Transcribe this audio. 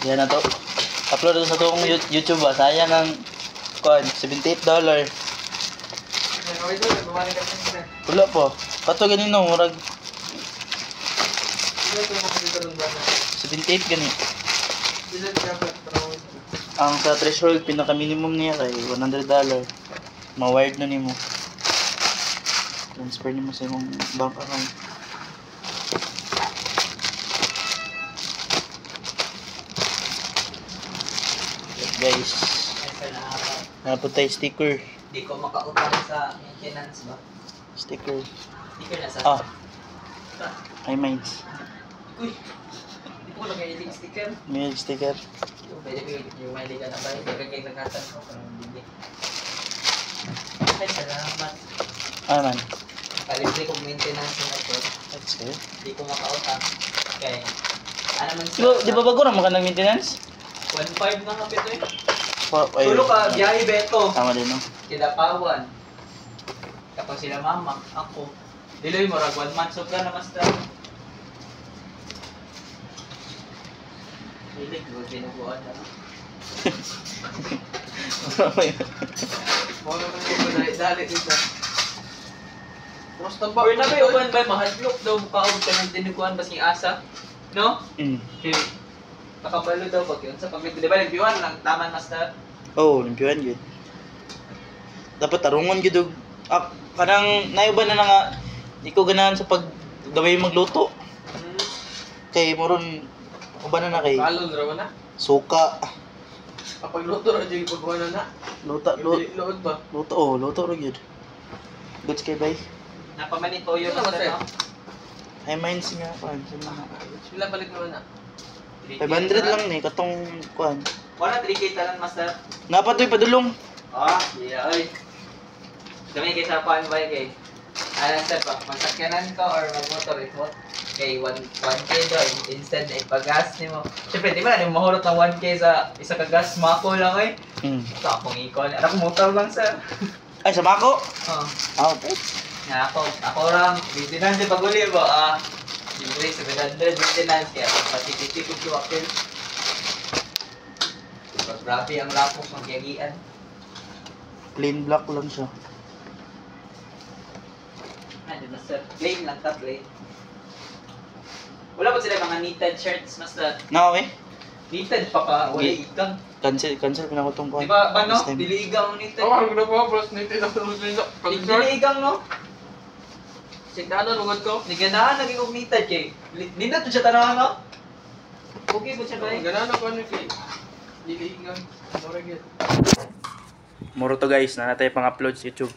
Yan na to. Upload na sa itong YouTube ba. Sayang ang $78. Wala po. Kato ganino. Murag 78 gani. Ang sa threshold pinaka minimum niya kay $100. Ma-wired na nimo. Transfer nimo sa imong bank account. Guys, naputay sticker. Di ko makautang sa maintenance ba? Sticker. Sticker na sa... Ah. iMinds. Uy! Di ko nag-iilig sticker. May sticker. Pwede ko yung may liga na ba? Hindi ka kayo nagkatan ko. Parang hindi. Ay, salamat. Ah man. Kalibre kong maintenance na ito. That's it. Di ko makautang. Okay. Ano man Di ba bago na maka ng maintenance? 1.5 na kapit eh. Ay, Tulo ka, biyahe beto. tama din no. Kilapawan. Kapag sila mama, ako. Diloy mo, rag 1 month. So ka na mas Hilig, huwag ginubuan na. Mo naman yung dali dito. Basta ba? Pero na ba yung ba mahadlok daw mukaog ka ng dinuguan basing asa? No? Nakabalo daw pag yun. Sa pag-di ba nagbiwan lang, taman master? Oh, limpiwan yun. Dapat tarungon yun dog. Kanang naiba na nga, di ko ganahan sa pag gamay magluto. Kay moron, uba na kay Kalon raw na? suka. Kapag luto raw dyan pagkuha na. Luto ba? Luto rin yun. Goods kay bay. Napamanin toyo master, no? iMinds nga, kuhan. Sila balik naman na. 500 lang ni, katong kuhan. Wala, 3K talan master. Napatoy padulong. Yeah, oy. Kami kay sa paan ba kay? Alam sir, pag magsakyanan ka or magmotor ito, kay 1K daw, instead na ipagas ni mo. Siyempre, di ba na mahurot ng 1K sa isa ka gas, mako lang eh. Ito akong ikon. Anak motor lang sir. Ay, sa Mako? Okay. Ako lang, maintenance di paguli ba? Libre 700 maintenance kaya patitipid ko apil. Grabe ang lapok ng yagian. Plain black lang siya. Ano master? Plain lang ta, plain. Wala ba sila mga knitted shirts, master? No, eh. Knitted pa ka, wala ikang. Cancel ko na ko tong kuhan. Di ba, no? Dili igang knitted. Ang ganda po, bros, knitted ako ng nila. Dili igang, no? Sigdano, lugod ko. Niganahan, naging kong knitted kay. Nindot siya tanahan, no? Okay po siya ba? Ang ganda ko ano kay. Dili igang. Sorry, Muro to guys, na natay pang upload sa YouTube.